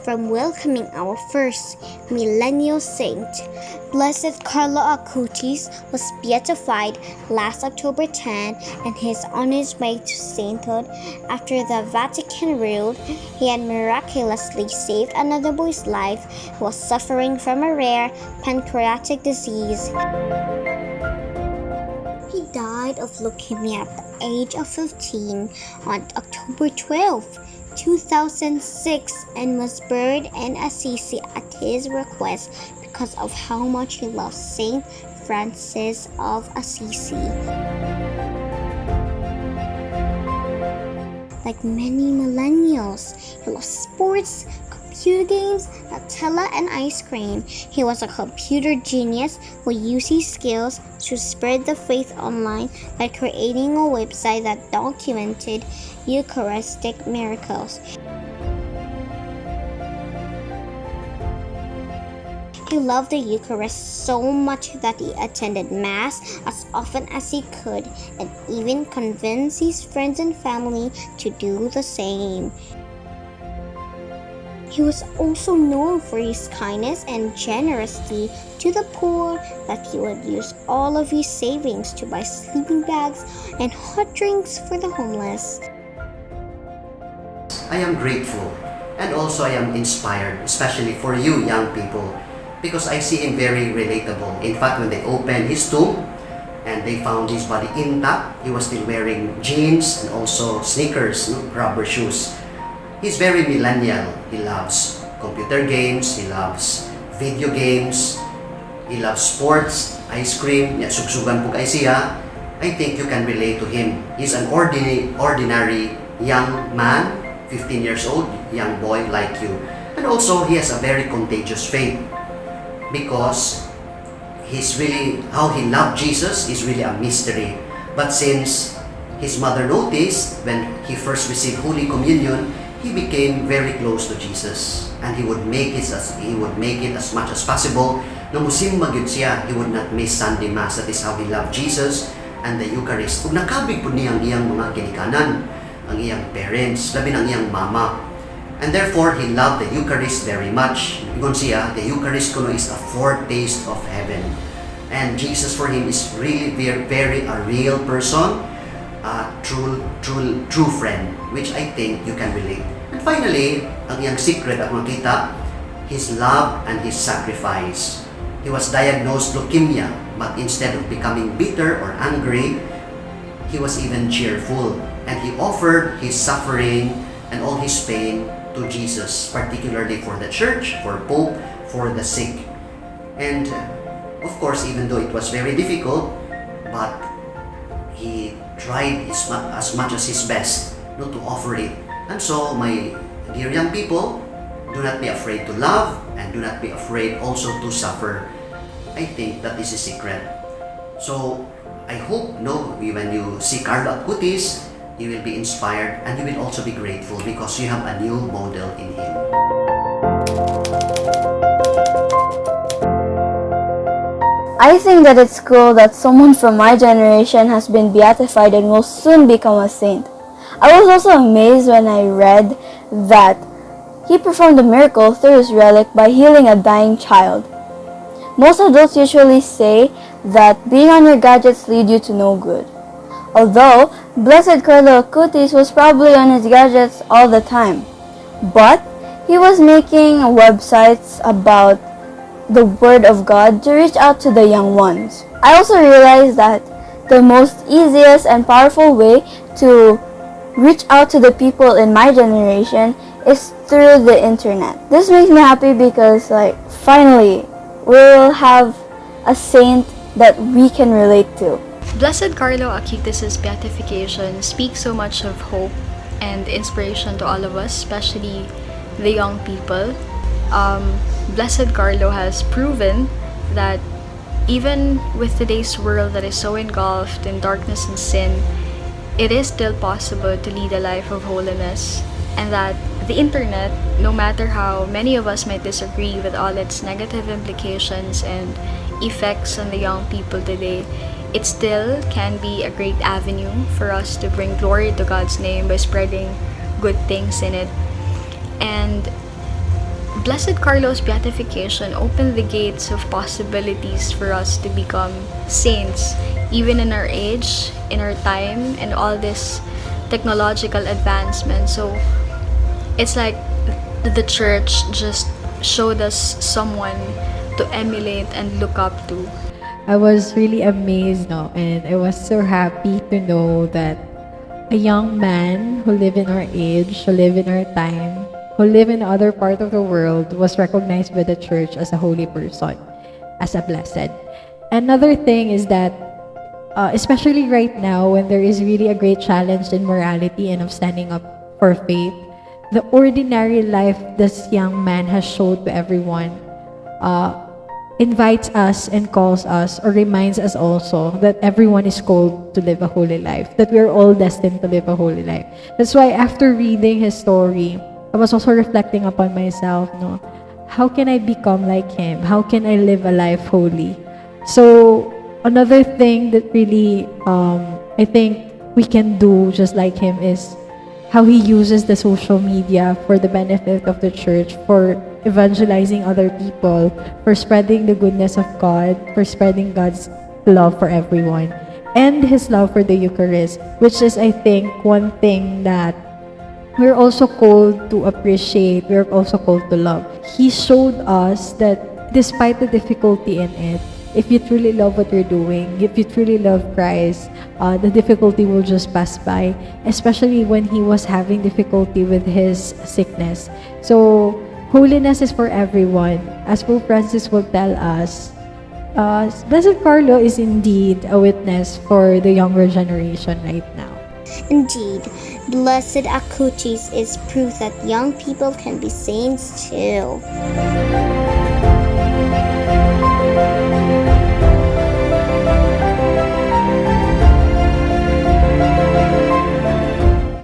from welcoming our first millennial saint. Blessed Carlo Acutis was beatified last October 10, and he is on his way to sainthood. After the Vatican ruled, he had miraculously saved another boy's life who was suffering from a rare pancreatic disease. He died of leukemia at the age of 15 on October 12, 2006, and was buried in Assisi at his request because of how much he loved Saint Francis of Assisi. Like many millennials, he loved sports, computer games, Nutella, and ice cream. He was a computer genius who used his skills to spread the faith online by creating a website that documented Eucharistic miracles. He loved the Eucharist so much that he attended Mass as often as he could and even convinced his friends and family to do the same. He was also known for his kindness and generosity to the poor, that he would use all of his savings to buy sleeping bags and hot drinks for the homeless. I am grateful and also I am inspired, especially for you young people, because I see him very relatable. In fact, when they opened his tomb and they found his body intact, he was still wearing jeans and also sneakers, rubber shoes. He's very millennial. He loves computer games, he loves video games, he loves sports, ice cream, sugsugan po kay siya. I think you can relate to him. He's an ordinary young man, 15 years old, young boy like you. And also, he has a very contagious faith because how he loved Jesus is really a mystery. But since his mother noticed when he first received Holy Communion, he became very close to Jesus, and he would make it as much as possible. No musimba gyud siya, he would not miss Sunday Mass. That is how he loved Jesus and the Eucharist. Ug nakabig po niya ang iyang mga ginikanan, ang iyang parents, labi ng iyang mama. And therefore, he loved the Eucharist very much. Ingon siya, the Eucharist kuno is a foretaste of heaven. And Jesus for him is really very a real person, a true friend, which I think you can relate. And finally, ang iyang secret at makita, his love and his sacrifice. He was diagnosed leukemia, but instead of becoming bitter or angry, he was even cheerful, and he offered his suffering and all his pain to Jesus, particularly for the church, for Pope, for the sick. And of course, even though it was very difficult, but he tried as much as his best to offer it. And so, my dear young people, do not be afraid to love and do not be afraid also to suffer. I think that is a secret. So, I hope when you see Carlo Acutis, you will be inspired and you will also be grateful because you have a new model in him. I think that it's cool that someone from my generation has been beatified and will soon become a saint. I was also amazed when I read that he performed a miracle through his relic by healing a dying child. Most adults usually say that being on your gadgets lead you to no good. Although, Blessed Carlo Acutis was probably on his gadgets all the time. But, he was making websites about the Word of God to reach out to the young ones. I also realized that the most easiest and powerful way to reach out to the people in my generation is through the internet. This makes me happy because finally we'll have a saint that we can relate to. Blessed Carlo Acutis' beatification speaks so much of hope and inspiration to all of us, especially the young people. Blessed Carlo has proven that even with today's world that is so engulfed in darkness and sin, it is still possible to lead a life of holiness, and that the internet, no matter how many of us might disagree with all its negative implications and effects on the young people today, it still can be a great avenue for us to bring glory to God's name by spreading good things in it. And Blessed Carlo's beatification opened the gates of possibilities for us to become saints, even in our age, in our time, and all this technological advancement. So it's like the church just showed us someone to emulate and look up to. I was really amazed, no, and I was so happy to know that a young man who live in our age, who live in our time, who live in other part of the world was recognized by the church as a holy person, as a blessed. Another thing is that, especially right now when there is really a great challenge in morality and of standing up for faith, the ordinary life this young man has showed to everyone invites us and calls us, or reminds us also that everyone is called to live a holy life, that we are all destined to live a holy life. That's why after reading his story, I was also reflecting upon myself, no, how can I become like him? How can I live a life holy? So another thing that really I think we can do just like him is how he uses the social media for the benefit of the church, for evangelizing other people, for spreading the goodness of God, for spreading God's love for everyone, and his love for the Eucharist, which is, I think, one thing that we're also called to appreciate, we're also called to love. He showed us that despite the difficulty in it, if you truly love what you're doing, if you truly love Christ, the difficulty will just pass by, especially when he was having difficulty with his sickness. So, holiness is for everyone. As Pope Francis will tell us, Blessed Carlo is indeed a witness for the younger generation right now. Indeed, Blessed Acutis is proof that young people can be saints too.